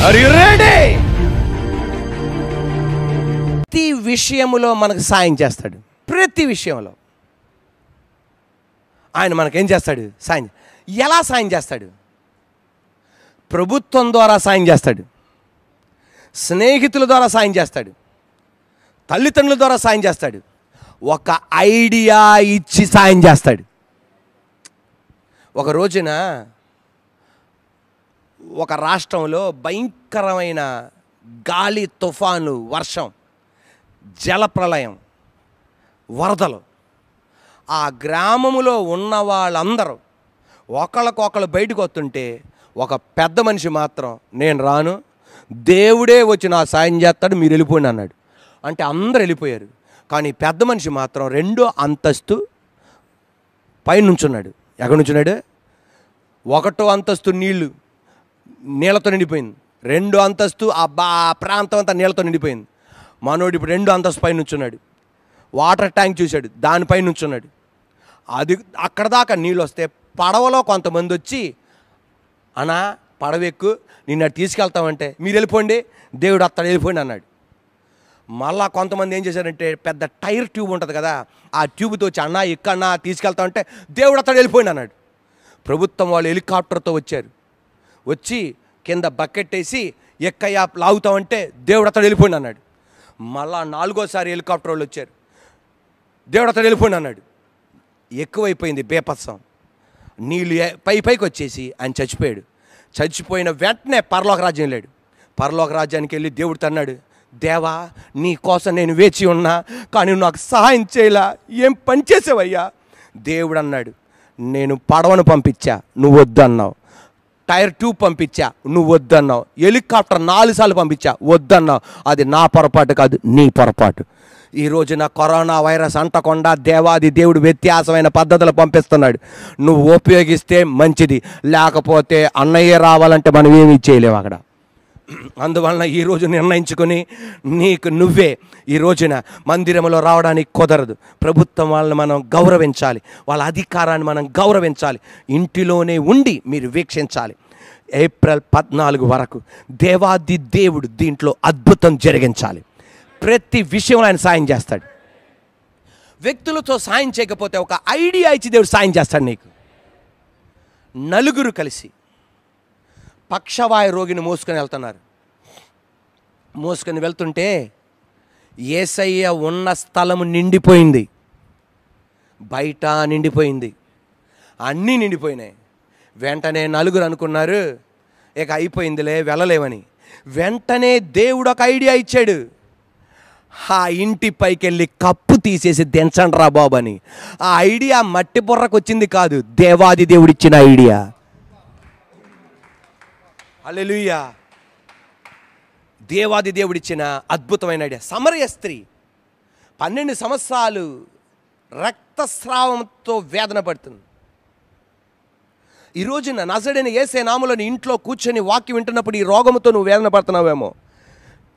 Are you ready? ప్రతి విషయములో మనకు సాయం చేస్తాడు. ప్రతి విషయంలో ఆయన మనకేం చేస్తాడు? సాయం. ఎలా సాయం చేస్తాడు? ప్రభుత్వం ద్వారా సాయం చేస్తాడు, స్నేహితుల ద్వారా సాయం చేస్తాడు, తల్లిదండ్రుల ద్వారా సాయం చేస్తాడు, ఒక ఐడియా ఇచ్చి సాయం చేస్తాడు. ఒక రోజున ఒక రాష్ట్రంలో భయంకరమైన గాలి, తుఫాను, వర్షం, జలప్రలయం, వరదలు. ఆ గ్రామములో ఉన్న వాళ్ళందరూ ఒకళ్ళకొకళ్ళు బయటకు వస్తుంటే ఒక పెద్ద మనిషి మాత్రం నేను రాను, దేవుడే వచ్చి నా సాయం చేస్తాడు, మీరు వెళ్ళిపోండి అన్నాడు. అంటే అందరూ వెళ్ళిపోయారు. కానీ పెద్ద మనిషి మాత్రం 2వ అంతస్తు పైన నుంచున్నాడు. ఎక్కడ నుంచున్నాడు? 1వ అంతస్తు నీళ్ళతో నిండిపోయింది. 2వ అంతస్తు ఆ ప్రాంతం అంతా నీళ్ళతో నిండిపోయింది. మనోడు ఇప్పుడు 2వ అంతస్తు పైన నుంచున్నాడు. వాటర్ ట్యాంక్ చూశాడు, దానిపైన నుంచున్నాడు. అది అక్కడ దాకా నీళ్ళు వస్తే పడవలో కొంతమంది వచ్చి, అన్నా పడవెక్కు, నిన్ను అటు తీసుకెళ్తామంటే మీరు వెళ్ళిపోండి, దేవుడు అత్తడు, వెళ్ళిపోండి అన్నాడు. మళ్ళా కొంతమంది ఏం చేశారంటే పెద్ద టైర్ ట్యూబ్ ఉంటుంది కదా, ఆ ట్యూబ్తో వచ్చి అన్నా ఎక్కన్నా తీసుకెళ్తామంటే దేవుడు అత్తడు, వెళ్ళిపోయింది అన్నాడు. ప్రభుత్వం వాళ్ళు హెలికాప్టర్తో వచ్చారు. వచ్చి కింద బకెట్ వేసి ఎక్కయ్యా లాగుతామంటే దేవుడు అత్తడు, వెళ్ళిపోయింది అన్నాడు. మళ్ళా 4వసారి హెలికాప్టర్ వాళ్ళు వచ్చారు. దేవుడు అత్తడు, వెళ్ళిపోయింది అన్నాడు. ఎక్కువైపోయింది బీభత్సం. నీళ్ళు పైకి వచ్చేసి ఆయన చచ్చిపోయాడు. చచ్చిపోయిన వెంటనే పరలోక రాజ్యం వెళ్ళాడు. పరలోక రాజ్యానికి వెళ్ళి దేవుడితో అన్నాడు, దేవా నీ కోసం నేను వేచి ఉన్నా, కానీ నాకు సహాయం చేయలా, ఏం పని చేసావయ్యా? దేవుడు అన్నాడు, నేను పడవను పంపించా, నువ్వు వద్దన్నావు. టైర్ ట్యూబ్ పంపించా, నువ్వు వద్దన్నావు. హెలికాప్టర్ 4 సార్లు పంపించా, వద్దన్నావు. అది నా పొరపాటు కాదు, నీ పొరపాటు. ఈ రోజున కరోనా వైరస్ అంటకుండా దేవాది దేవుడు వ్యత్యాసమైన పద్ధతులు పంపిస్తున్నాడు. నువ్వు ఉపయోగిస్తే మంచిది, లేకపోతే అన్నయ్య రావాలంటే మనం ఏమీ చేయలేము అక్కడ. అందువలన ఈరోజు నిర్ణయించుకొని నీకు నువ్వే ఈ రోజున మందిరంలో రావడానికి కుదరదు. ప్రభుత్వం వాళ్ళని మనం గౌరవించాలి, వాళ్ళ అధికారాన్ని మనం గౌరవించాలి. ఇంటిలోనే ఉండి మీరు వీక్షించాలి. ఏప్రిల్ 14 వరకు దేవాది దేవుడు దీంట్లో అద్భుతం జరిగించాలి. ప్రతి విషయంలో ఆయన సాయం చేస్తాడు. వ్యక్తులతో సాయం చేయకపోతే ఒక ఐడియా ఇచ్చి దేవుడు సాయం చేస్తాడు నీకు. నలుగురు కలిసి పక్షవాయు రోగిని మోసుకొని వెళ్తున్నారు. మోసుకొని వెళ్తుంటే యేసయ్య ఉన్న స్థలము నిండిపోయింది, బయట నిండిపోయింది, అన్నీ నిండిపోయినాయి. వెంటనే నలుగురు అనుకున్నారు ఇక అయిపోయిందిలే, వెళ్ళలేమని. వెంటనే దేవుడు ఒక ఐడియా ఇచ్చాడు. ఆ ఇంటి పైకి వెళ్ళి కప్పు తీసేసి దించండి రా బాబు అని. ఆ ఐడియా మట్టి బుర్రకు వచ్చింది కాదు, దేవాది దేవుడిచ్చిన ఐడియా. హల్లెలూయా. దేవాది దేవుడిచ్చిన అద్భుతమైన ఐడియా. సమరయ స్త్రీ 12 సంవత్సరాలు రక్తస్రావంతో వేదన పడుతుంది. ఈ రోజున నజరేయుడైన యేసయ్య నామములో ఇంట్లో కూర్చొని వాక్యం వింటున్నప్పుడు ఈ రోగముతో నువ్వు వేదన పడుతున్నావేమో,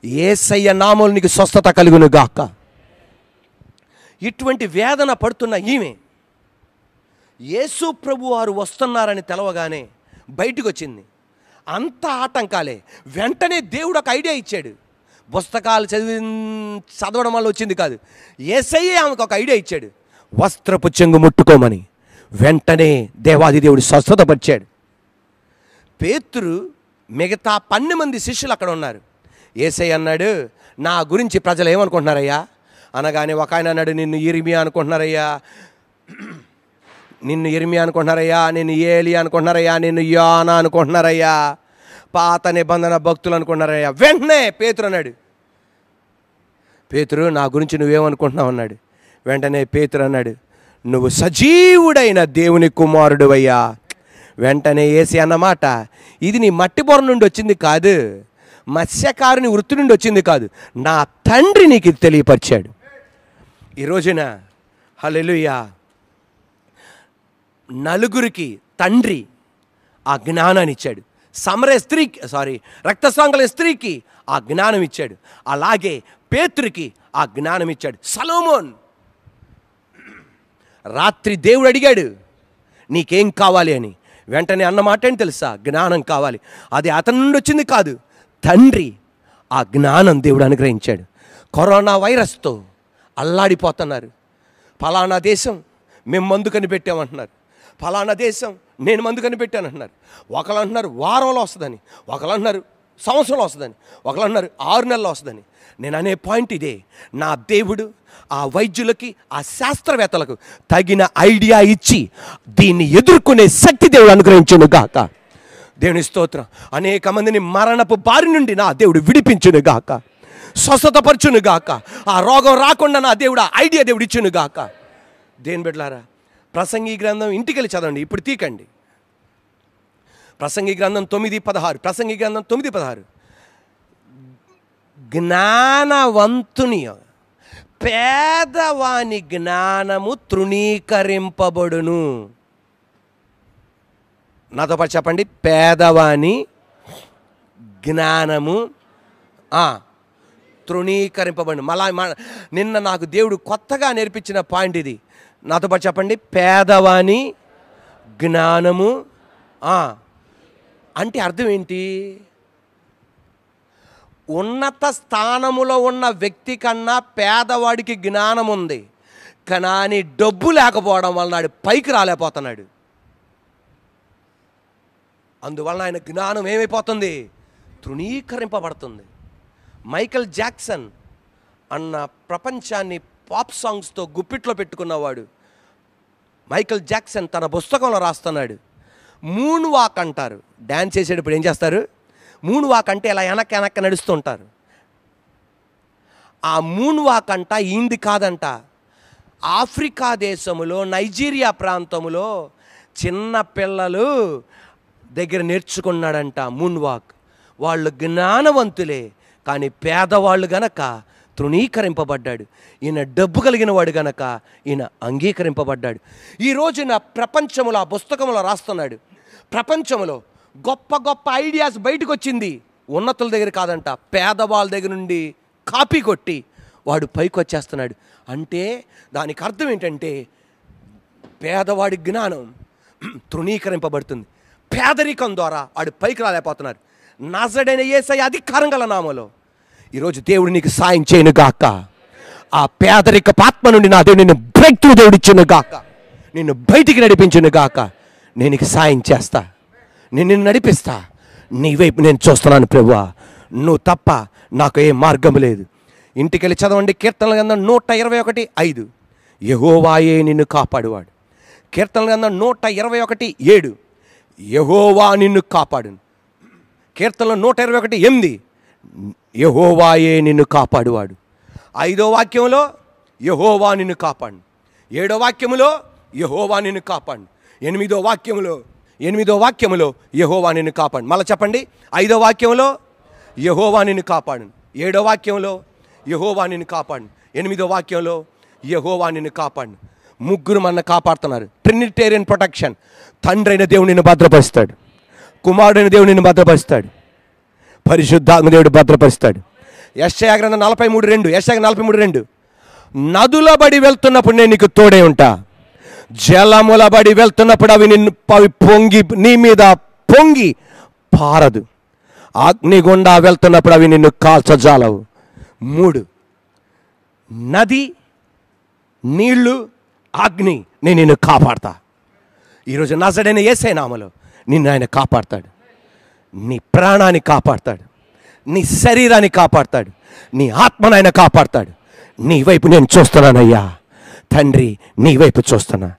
యేసయ్య నామములో నీకు స్వస్థత కలుగును గాక. ఇటువంటి వేదన పడుతున్న ఈమె యేసు ప్రభు వారు వస్తున్నారని తెలవగానే బయటకు వచ్చింది. అంత ఆటంకాలే. వెంటనే దేవుడు ఒక ఐడియా ఇచ్చాడు. పుస్తకాలు చదవడం వల్ల వచ్చింది కాదు, యేసయ్యే ఆమెకు ఒక ఐడియా ఇచ్చాడు. వస్త్రపు చెంగు ముట్టుకోమని. వెంటనే దేవాది దేవుడు స్వస్థతపరిచాడు. పేతురు మిగతా 12 మంది శిష్యులు అక్కడ ఉన్నారు. యేసయ్య అన్నాడు, నా గురించి ప్రజలు ఏమనుకుంటున్నారయ్యా అనగానే ఒక ఆయన అన్నాడు, నిన్ను ఇర్మియా అనుకుంటున్నారయ్యా, నిన్ను ఇర్మియా అనుకుంటున్నారయ్యా, నిన్ను ఏలియా అనుకుంటున్నారయ్యా, నిన్ను యోనా అనుకుంటున్నారయ్యా, పాత నిబంధన భక్తులు అనుకుంటున్నారయ్యా. వెంటనే పేతురు అన్నాడు, పేతురు నా గురించి నువ్వేమనుకుంటున్నావు అన్నాడు. వెంటనే పేతురు అన్నాడు, నువ్వు సజీవుడైన దేవుని కుమారుడు అయ్యా. వెంటనే యేసయ్య అన్నమాట, ఇది నీ మట్టి బొర నుండి వచ్చింది కాదు, మత్స్యకారుని వృత్తి నుండి వచ్చింది కాదు, నా తండ్రి నీకు ఇది తెలియపరిచాడు. ఈ రోజున హల్లెలూయా నలుగురికి తండ్రి ఆ జ్ఞానాన్ని ఇచ్చాడు. సమరయ స్త్రీకి రక్తస్రావం స్త్రీకి ఆ జ్ఞానం ఇచ్చాడు. అలాగే పేతురికి ఆ జ్ఞానం ఇచ్చాడు. సలోమోన్ రాత్రి దేవుడు అడిగాడు నీకేం కావాలి అని. వెంటనే అన్నమాట ఏంటి తెలుసా? జ్ఞానం కావాలి. అది అతని నుండి వచ్చింది కాదు, తండ్రి ఆ జ్ఞానం దేవుడు అనుగ్రహించాడు. కరోనా వైరస్తో అల్లాడిపోతున్నారు. ఫలానా దేశం మేము మందు కనిపెట్టామంటున్నారు, ఫలానా దేశం నేను మందు కనిపెట్టాను అంటున్నారు. ఒకళ్ళు అంటున్నారు వారంలో వస్తుందని, ఒకళ్ళు అంటున్నారు సంవత్సరంలో వస్తుందని, ఒకళ్ళు అంటున్నారు 6 నెలల్లో వస్తుందని. నేను అనే పాయింట్ ఇదే, నా దేవుడు ఆ వైద్యులకి ఆ శాస్త్రవేత్తలకు తగిన ఐడియా ఇచ్చి దీన్ని ఎదుర్కొనే శక్తి దేవుడు అనుగ్రహించును గాక. దేవుని స్తోత్రం. అనేక మందిని మరణపు బారి నుండి నా దేవుడు విడిపించును గాక, స్వస్థతపరచును గాక. ఆ రోగం రాకుండా నా దేవుడు ఆ ఐడియా దేవుడు ఇచ్చును గాక. దేని బిడ్డలారా, ప్రసంగి గ్రంథం ఇంటికి వెళ్ళి చదవండి, ఇప్పుడు తీకండి. ప్రసంగి గ్రంథం 9:16, ప్రసంగి గ్రంథం 9:16. జ్ఞానవంతుని పేదవాని జ్ఞానము తృణీకరింపబడును. నాతో పాటు చెప్పండి, పేదవాని జ్ఞానము తృణీకరింపబడును. మళ్ళా నిన్న నాకు దేవుడు కొత్తగా నేర్పించిన పాయింట్ ఇది. నాతో పాటు చెప్పండి, పేదవాని జ్ఞానము అంటే అర్థం ఏంటి? ఉన్నత స్థానములో ఉన్న వ్యక్తి కన్నా పేదవాడికి జ్ఞానం ఉంది, కానీ డబ్బు లేకపోవడం వలన వాడు పైకి రాలేకపోతున్నాడు. అందువలన ఆయన జ్ఞానం ఏమైపోతుంది? తృణీకరింపబడుతుంది. మైకేల్ జాక్సన్ అన్న ప్రపంచాన్ని పాప్ సాంగ్స్తో గుప్పిట్లో పెట్టుకున్నవాడు మైకేల్ జాక్సన్ తన పుస్తకంలో రాస్తున్నాడు, మూన్ వాక్ అంటారు. డ్యాన్స్ చేసేటప్పుడు ఏం చేస్తారు? మూన్ వాక్ అంటే ఇలా వెనక్కి నడుస్తుంటారు. ఆ మూన్ వాక్ అంట ఈంది కాదంట, ఆఫ్రికా దేశములో నైజీరియా ప్రాంతములో చిన్న పిల్లలు దగ్గర నేర్చుకున్నాడంట మూన్ వాక్. వాళ్ళు జ్ఞానవంతులే, కానీ పేదవాళ్ళు గనక తృణీకరింపబడ్డాడు. ఈయన డబ్బు కలిగిన వాడు గనక ఈయన అంగీకరింపబడ్డాడు. ఈ రోజున ప్రపంచంలో ఆ పుస్తకంలో రాస్తున్నాడు, ప్రపంచంలో గొప్ప గొప్ప ఐడియాస్ బయటకు వచ్చింది ఉన్నతుల దగ్గర కాదంట, పేదవాళ్ళ దగ్గర నుండి కాపీ కొట్టి వాడు పైకి వచ్చేస్తున్నాడు. అంటే దానికి అర్థం ఏంటంటే పేదవాడి జ్ఞానం తృణీకరింపబడుతుంది. పేదరికం ద్వారా వాడు పైకి రాలేకపోతున్నారు. నజరేయుడైన యేసయ్య అధికారం గల నామములో ఈరోజు దేవుడు నీకు సాయం చేయను గాక. ఆ పేదరిక ఆత్మ నుండి నా దేవుడు నిన్ను బ్రేక్ త్రూ దేవుడు ఇచ్చును గాక, నిన్ను బయటికి నడిపించును గాక. నేను నీకు సాయం చేస్తా, నేను నిన్ను నడిపిస్తా. నీ వైపు నేను చూస్తున్నాను ప్రభువా, నువ్వు తప్ప నాకు ఏ మార్గం లేదు. ఇంటికి వెళ్ళి చదవండి, కీర్తనల గ్రంథం 121:5. యెహోవాయే నిన్ను కాపాడువాడు. కీర్తనల గ్రంథం 121:7. యెహోవా నిన్ను కాపాడును. కీర్తనలు 121:8. యెహోవాయే నిన్ను కాపాడువాడు. 5వ వాక్యంలో యెహోవా నిన్ను కాపాడు. 7వ వాక్యములో యెహోవా నిన్ను కాపాడు. 8వ వాక్యములో యెహోవా నిన్ను కాపాడు. మళ్ళీ చెప్పండి, 5వ వాక్యంలో యెహోవా నిన్ను కాపాడు, 7వ వాక్యంలో యెహోవా నిన్ను కాపాడు, 8వ వాక్యంలో యెహోవా నిన్ను కాపాడు. ముగ్గురు మన కాపాడుతున్నారు. Trinitarian protection. తండ్రి అయిన దేవుడు నిన్ను భద్రపరుస్తాడు, కుమారుడైన దేవుడు నిన్ను భద్రపరుస్తాడు, పరిశుద్ధాత్మ దేవుడు భద్రపరుస్తాడు. యెషయా గ్రంథం 43:2. నదుల బడి వెళ్తున్నప్పుడు నేను నీకు తోడే ఉంటా, జలముల బడి వెళ్తున్నప్పుడు అవి పొంగి నీ మీద పొంగి పారదు, అగ్నిగుండా వెళ్తున్నప్పుడు అవి నిన్ను కాల్చజాలవు. 3 నది, నీళ్లు, అగ్ని, నేను నిన్ను కాపాడతా. ఈరోజు నజరేయుడైన యేసయ్య నామములో నిన్ను ఆయన కాపాడతాడు. నీ ప్రాణాన్ని కాపాడతాడు, నీ శరీరాన్ని కాపాడతాడు, నీ ఆత్మను ఆయన కాపాడతాడు. నీ వైపు నేను చూస్తున్నానయ్యా తండ్రి, నీ వైపు చూస్తున్నా.